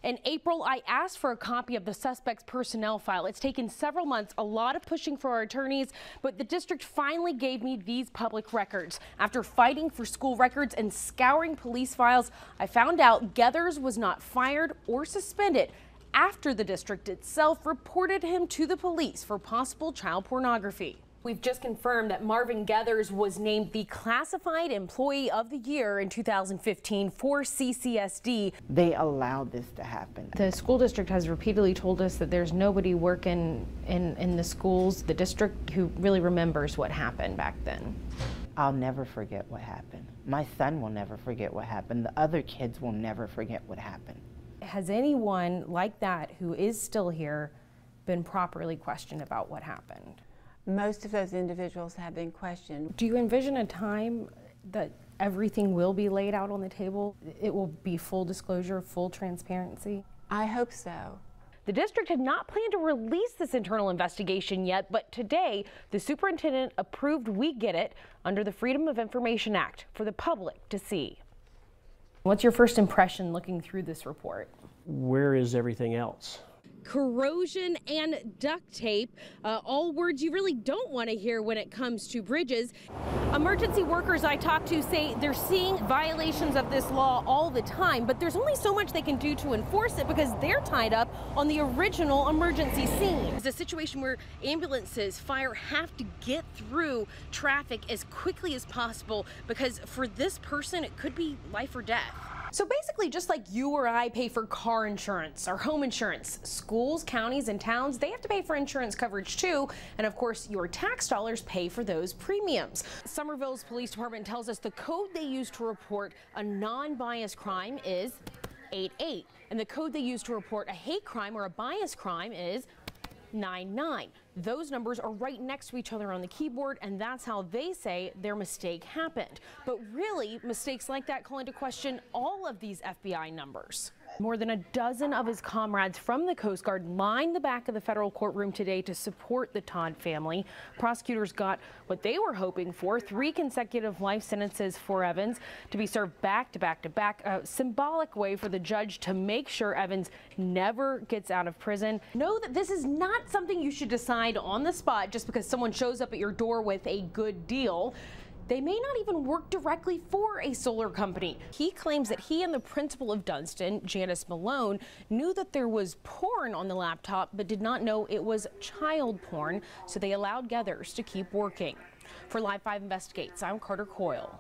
In April, I asked for a copy of the suspect's personnel file. It's taken several months, a lot of pushing for our attorneys, but the district finally gave me these public records. After fighting for school records and scouring police files, I found out Geathers was not fired or suspended after the district itself reported him to the police for possible child pornography. We've just confirmed that Marvin Geathers was named the Classified Employee of the Year in 2015 for CCSD. They allowed this to happen. The school district has repeatedly told us that there's nobody working in the schools, the district, who really remembers what happened back then. I'll never forget what happened. My son will never forget what happened. The other kids will never forget what happened. Has anyone like that who is still here been properly questioned about what happened? Most of those individuals have been questioned. Do you envision a time that everything will be laid out on the table? It will be full disclosure, full transparency? I hope so. The district had not planned to release this internal investigation yet, but today the superintendent approved we get it under the Freedom of Information Act for the public to see. What's your first impression looking through this report? Where is everything else? Corrosion and duct tape, all words you really don't want to hear when it comes to bridges. Emergency workers I talked to say they're seeing violations of this law all the time, but there's only so much they can do to enforce it because they're tied up on the original emergency scene. It's a situation where ambulances, fire have to get through traffic as quickly as possible because for this person it could be life or death. So basically, just like you or I pay for car insurance or home insurance, schools, counties, and towns, they have to pay for insurance coverage too. And of course, your tax dollars pay for those premiums. Somerville's police department tells us the code they use to report a non-biased crime is 88. And the code they use to report a hate crime or a bias crime is 99. Those numbers are right next to each other on the keyboard, and that's how they say their mistake happened. But really, mistakes like that call into question all of these FBI numbers. More than a dozen of his comrades from the Coast Guard lined the back of the federal courtroom today to support the Todd family. Prosecutors got what they were hoping for, 3 consecutive life sentences for Evans to be served back to back to back, a symbolic way for the judge to make sure Evans never gets out of prison. Know that this is not something you should decide on the spot just because someone shows up at your door with a good deal. They may not even work directly for a solar company. He claims that he and the principal of Dunston, Janice Malone, knew that there was porn on the laptop but did not know it was child porn, so they allowed Geathers to keep working. For Live 5 Investigates, I'm Carter Coyle.